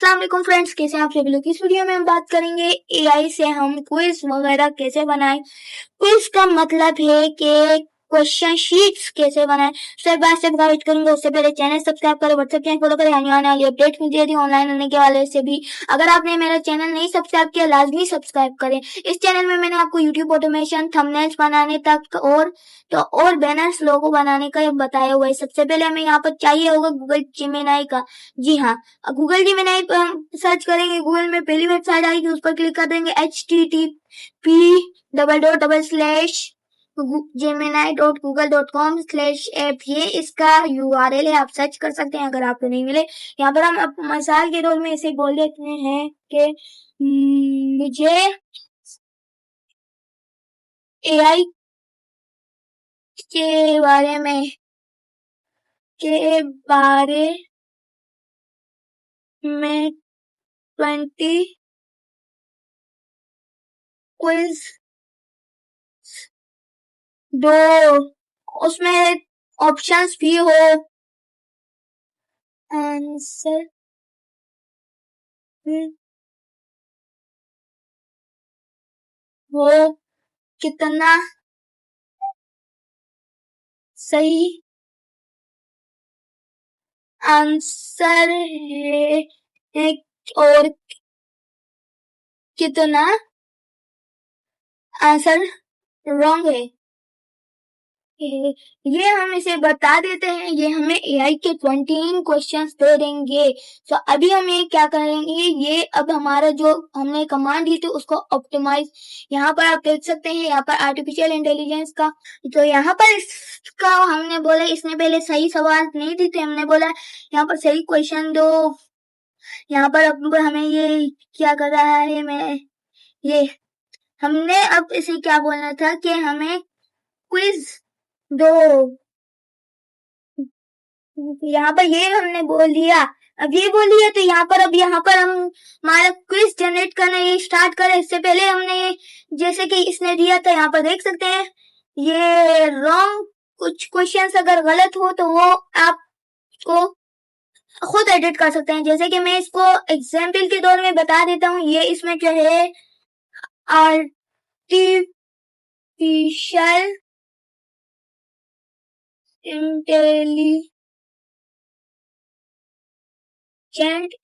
अस्सलाम वालेकुम फ्रेंड्स, कैसे हैं आप सभी लोग। इस वीडियो में हम बात करेंगे एआई से हम क्विज वगैरह कैसे बनाएं। क्विज का मतलब है कि क्वेश्चन शीट्स कैसे बनाएं। स्टेप बाय स्टेप गाइड करेंगे। उससे पहले चैनल सब्सक्राइब करें, व्हाट्सएप चैनल फॉलो करें, आने वाली अपडेट मिलती रहती है ऑनलाइन होने के वाले से भी। अगर आपने मेरा चैनल नहीं सब्सक्राइब किया, लाजमी सब्सक्राइब करें। इस चैनल में मैंने आपको यूट्यूब ऑटोमेशन, थंबनेल्स बनाने तक और बैनर्स लोगो बनाने का बताया हुआ है। सबसे पहले हमें यहाँ पर चाहिए होगा गूगल जेमिनाई का। जी हाँ, गूगल जेमिनाई पर हम सर्च करेंगे। गूगल में पहली वेबसाइट आएगी, उस पर क्लिक कर देंगे http://gemini.google.com/app। ये इसका URL है, आप सर्च कर सकते हैं अगर आपको नहीं मिले। यहाँ पर हम मिसाल के तौर में ऐसे बोल देते हैं कि मुझे एआई के बारे में 20 क्विज दो, उसमें ऑप्शंस भी हो। आंसर हो कितना सही आंसर है और कितना आंसर रॉन्ग है, ये हम इसे बता देते हैं। ये हमें एआई के 21 क्वेश्चंस दे देंगे। तो अभी हम ये क्या करेंगे, ये अब हमारा जो हमने कमांड दी थी उसको ऑप्टिमाइज, यहाँ पर आप देख सकते हैं, यहाँ पर आर्टिफिशियल इंटेलिजेंस का। तो यहाँ पर इसका हमने बोला, इसने पहले सही सवाल नहीं दी थे, हमने बोला यहाँ पर सही क्वेश्चन दो। यहाँ पर अब हमें ये क्या कर रहा है, मैं ये हमने अब इसे क्या बोलना था कि हमें क्विज दो। यहाँ पर ये हमने बोल दिया, अब ये बोल दिया, तो यहाँ पर हम हमारा क्विज जनरेट करना ये स्टार्ट करें। इससे पहले हमने जैसे कि इसने दिया था, यहाँ पर देख सकते हैं ये रॉन्ग, कुछ क्वेश्चंस अगर गलत हो तो वो आपको खुद एडिट कर सकते हैं। जैसे कि मैं इसको एग्जाम्पल के तौर में बता देता हूँ। ये इसमें जो है आर्टिफिशियल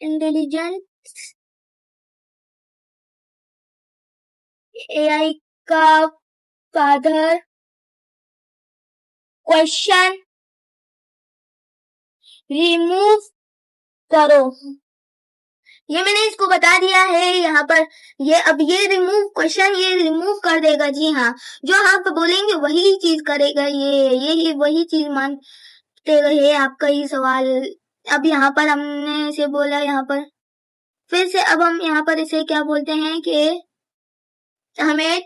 इंटेलिजेंस एआई का फादर क्वेश्चन रिमूव करो, ये मैंने इसको बता दिया है। यहाँ पर ये अब ये रिमूव क्वेश्चन ये रिमूव कर देगा। जी हाँ, जो आप बोलेंगे वही चीज करेगा। ये वही चीज मानते रहे आपका ही सवाल। अब यहाँ पर हमने इसे बोला, यहाँ पर फिर से अब हम यहाँ पर इसे क्या बोलते हैं कि हमें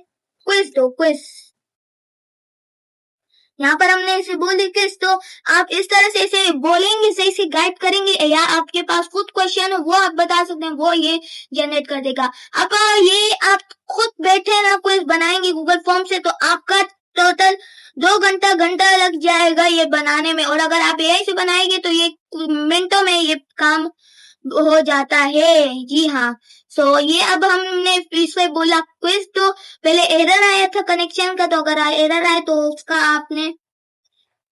क्विज दो, क्विज। यहाँ पर हमने इसे बोल दी क्विज, तो आप इस तरह से इसे बोलेंगे, सही से गाइड करेंगे, या आपके पास खुद क्वेश्चन हो वो आप बता सकते हैं, वो ये जनरेट कर देगा। अब ये आप खुद बैठे ना क्विज बनाएंगे गूगल फॉर्म से, तो आपका टोटल 2 घंटा लग जाएगा ये बनाने में। और अगर आप एआई से बनाएंगे तो ये मिनटों में ये काम हो जाता है। जी हाँ, सो ये अब हमने इससे बोला क्विज, तो पहले एरर आया था कनेक्शन का, तो अगर एरर आए तो उसका आपने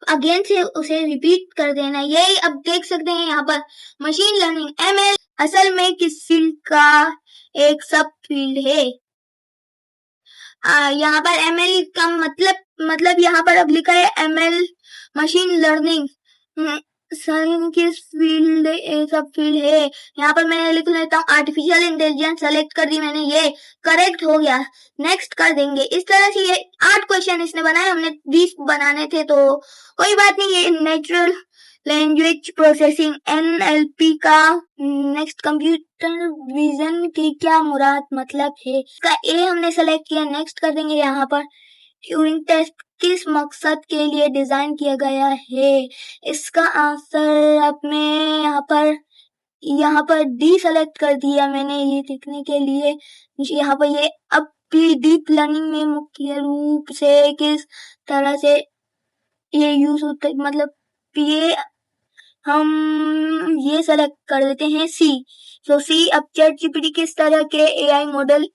अगेन से उसे रिपीट कर देना। यही अब देख सकते हैं यहाँ पर मशीन लर्निंग एमएल असल में किस फील्ड का एक सब फील्ड है। यहाँ पर एमएल का मतलब यहाँ पर अब लिखा है एमएल मशीन लर्निंग किस फील्ड सब फील्ड है। यहाँ पर मैं लिख लेता हूँ आर्टिफिशियल इंटेलिजेंस, सेलेक्ट कर दी मैंने, ये करेक्ट हो गया, नेक्स्ट कर देंगे। इस तरह से ये 8 क्वेश्चन इसने बनाए, हमने 20 बनाने थे, तो कोई बात नहीं। ये नेचुरल लैंग्वेज प्रोसेसिंग NLP का नेक्स्ट कंप्यूटर विजन की क्या मुराद मतलब है, इसका ए हमने सेलेक्ट किया, नेक्स्ट कर देंगे। यहाँ पर ट्यूरिंग टेस्ट किस मकसद के लिए डिजाइन किया गया है, इसका आंसर अब मैं यहाँ पर डी सेलेक्ट कर दिया मैंने ये लिखने के लिए। यहाँ पर ये अब भी डीप लर्निंग में मुख्य रूप से किस तरह से ये यूज होता है, मतलब ये हम ये सेलेक्ट कर देते हैं सी। तो सी, अब चैट जीपीटी किस तरह के एआई मॉडल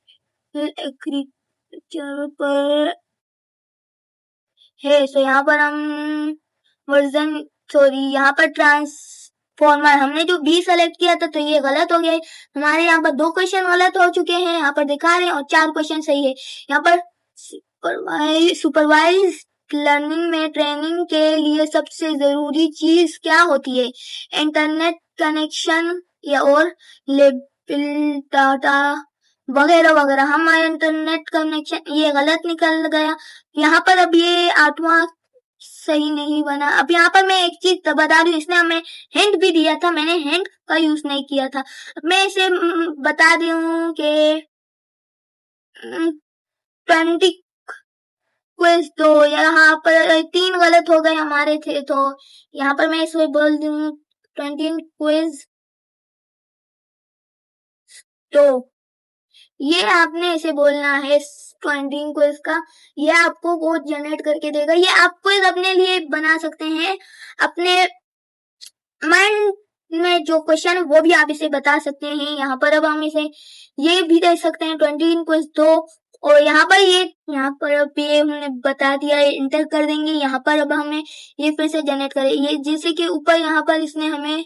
पर है। सो यहाँ पर हम वर्जन यहाँ पर ट्रांसफॉर्मर हमने जो बी सेलेक्ट किया था तो ये गलत हो गया है। हमारे यहाँ पर 2 क्वेश्चन गलत हो चुके हैं, यहाँ पर दिखा रहे हैं, और 4 क्वेश्चन सही है। यहाँ पर सुपरवाइज लर्निंग में ट्रेनिंग के लिए सबसे जरूरी चीज क्या होती है? इंटरनेट कनेक्शन या और लेबल डाटा वगैरह वगैरह। हमारा इंटरनेट कनेक्शन ये गलत निकल गया। यहाँ पर अब ये 8वां सही नहीं बना। अब यहाँ पर मैं एक चीज बता रही हूँ, इसने हमें हिंट भी दिया था, मैंने हिंट का यूज नहीं किया था। मैं इसे बता रही हूँ कि 20 क्विज, तो यहाँ पर 3 गलत हो गए हमारे थे, तो यहाँ पर मैं इसमें बोल दूँ 20 क्विज। तो ये आपने ऐसे बोलना है 20 क्विज का, ये आपको कोड जनरेट करके देगा। ये आप क्विज अपने लिए बना सकते हैं, अपने माइंड में जो क्वेश्चन है वो भी आप इसे बता सकते हैं। यहाँ पर अब हम इसे ये भी दे सकते हैं 20 क्विज 2, और यहाँ पर अब ये हमने बता दिया, इंटर कर देंगे। यहाँ पर अब हमें ये फिर से जनरेट करें, ये जैसे कि ऊपर यहाँ पर इसने हमें,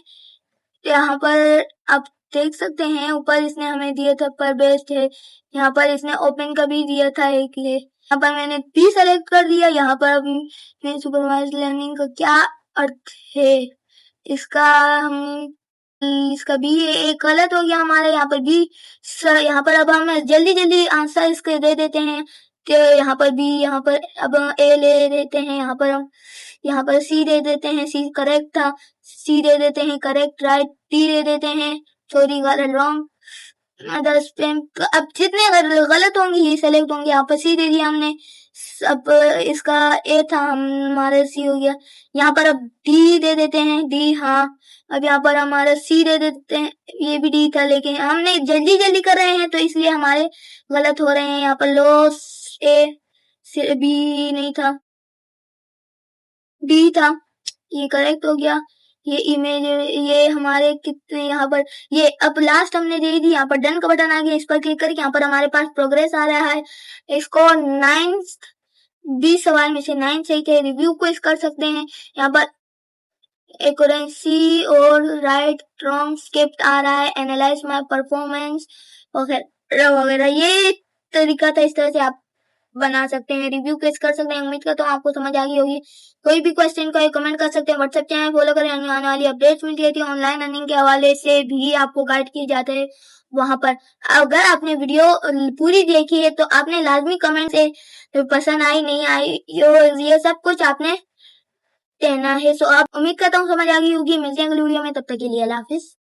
यहाँ पर आप देख सकते हैं ऊपर इसने हमें दिया था पर बेस्ट है। यहाँ पर इसने ओपन का भी दिया था एक, ये यहाँ पर मैंने बी सेलेक्ट कर दिया। यहाँ पर अभी सुपरवाइज लर्निंग का क्या अर्थ है इसका, हम इसका बी एक गलत हो गया हमारे। यहाँ पर बी, यहाँ पर अब हम जल्दी जल्दी आंसर इसके दे देते हैं। तो यहाँ पर बी, यहाँ पर अब ए ले देते हैं, यहाँ पर सी दे देते हैं, सी करेक्ट था, सी दे देते हैं करेक्ट, राइट, डी दे देते हैं, सॉरी गलत, रॉन्ग, अदर स्पेम। अब जितने गलत होंगे ये सेलेक्ट होंगे। यहाँ पर सी दे दिया हमने, अब इसका ए था हमारा सी हो गया। यहाँ पर अब डी दे देते हैं, डी, हाँ। अब यहाँ पर हमारा सी दे देते हैं, ये भी डी था, लेकिन हमने जल्दी जल्दी कर रहे हैं तो इसलिए हमारे गलत हो रहे हैं। यहाँ पर लॉस ए बी नहीं था, डी था, ये करेक्ट हो गया। ये इमेज, ये हमारे कितने यहाँ पर, ये अब लास्ट हमने दे दी। यहाँ पर डन का बटन आ गया, इस पर क्लिक करके यहाँ पर हमारे पास प्रोग्रेस आ रहा है। इसको 20 सवाल में से 9 सही थे। रिव्यू क्विज कर सकते हैं। यहाँ पर एक्यूरेंसी और राइट रॉन्ग स्किप्ड आ रहा है, एनालाइज माय परफॉर्मेंस वगैरह वगैरह। ये तरीका था, इस तरह से आप बना सकते हैं, रिव्यू क्विज कर सकते हैं। उम्मीद करता हूँ आपको समझ आ गई होगी। कोई भी क्वेश्चन का कमेंट कर सकते हैं। व्हाट्सएप चैनल फॉलो करें, आने वाली अपडेट्स मिलती रहती है। ऑनलाइन अर्निंग के हवाले से भी आपको गाइड किए जाते हैं वहां पर। अगर आपने वीडियो पूरी देखी है तो आपने लाजमी कमेंट से पसंद आई नहीं आई ये सब कुछ आपने कहना है। सो आप, उम्मीद करता हूँ समझ आ गई होगी। मिलते हैं अगली वीडियो में, तब तक के लिए अल्लाह हाफिज।